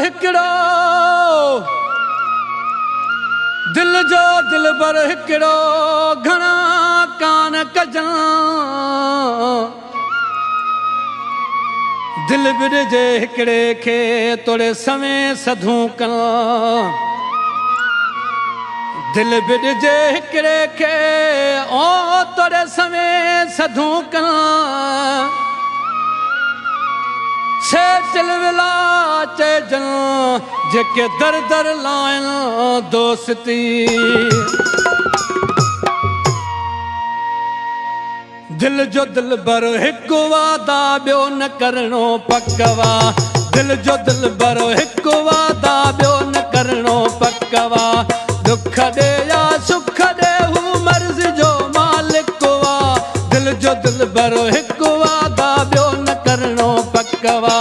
हिकिड़ो दिल जो दिलबर हिकिड़ो घणा कान कजां दिल बिरजे हिकिड़े खे तोड़े सवें सधूं कयां दिल बिरजे हिकिड़े खे ओ तोड़े सवें सधूं कयां से चिलविला चइजन जेके दर दर लाइन दोस्ती दिल जो दिलबर हिकु वादा ॿियो न करणो पकवा दिल जो दिलबर हिकु वादा ॿियो न करणो पकवा दुख ॾे या सुख ॾे हू मर्ज़ जो मालिक वा दिल जो दिलबर हिकु वादा ॿियो न करणो पकवा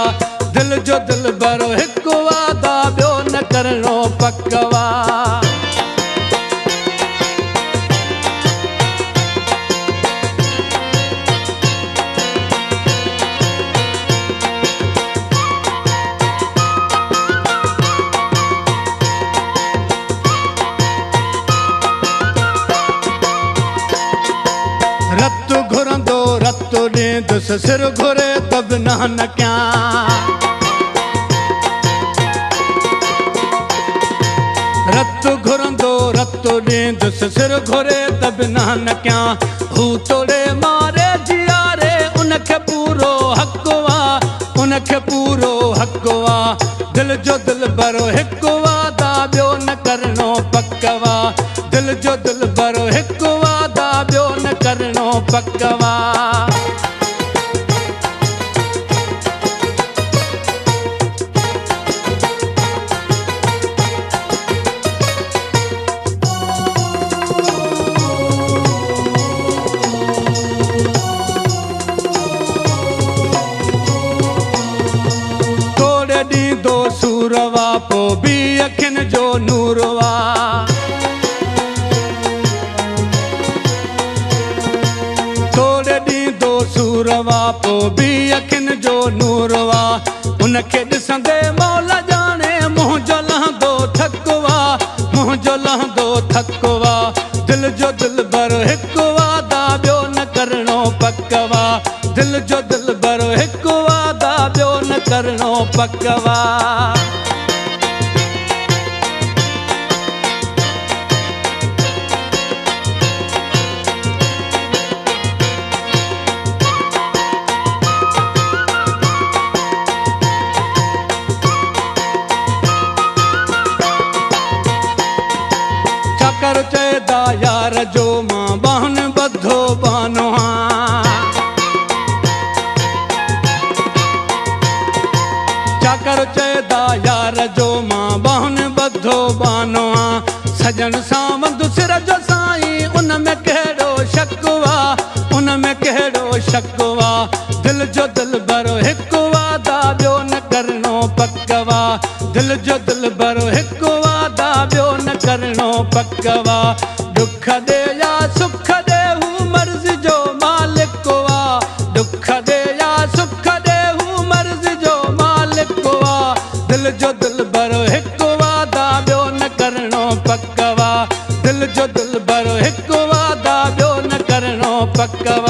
दिल जो दिलबर हिकु वादा ॿियो न करणो पकवा रत घुरंदो रत ॾींदुसि सिर घुरे तब न कयां रत घुरंदो रत ॾींदुसि सिर घुरे तब न कयां हू तोड़े मारे जियारे उनखे पूरो हक़ वा उनखे पूरो हक़ वा दिल जो दिलबर हिकु वादा ॿियो न करणो पकवा दिल जो दिलबर हिकु वादा ॿियो न करणो पकवा तोड़े ॾींदो सूरवा पो बि अखियुनि जो नूरवा तोड़े ॾींदो सूरवा पो बि अखियुनि जो नूरवा उनखे ॾिसंदे मौला ॼाणे मुंहुं जो लहंदो थकवा मुंहुं जो लहंदो थकवा दिल जो दिलबर हिकु वादा ॿियो न करणो पकवा दिल जो दिलबर हिकु वादा ॿियो न करणो पकवा चाकर चइदा यार जो मां बाहन बधो बानो चाकर चइदा यार जो मां बाहन बधो बानो सजन सामंद सिर जो साईं उन में कहिड़ो शकवा उन में कहिड़ो शकवा दिल जो दिलबर हिकु वादा ॿियो न करणो पकवा दिल जो दिलबर हिकु वादा ॿियो न करणो पकवा दुख ॾे या सुख ॾे हू मर्ज़ जो मालिक वा दुख ॾे या सुख ॾे हू मर्ज़ जो मालिक वा दिल जो दिलबर हिकु वादा ॿियो न करणो पकवा दिल जो दिलबर हिकु वादा ॿियो न करणो पकवा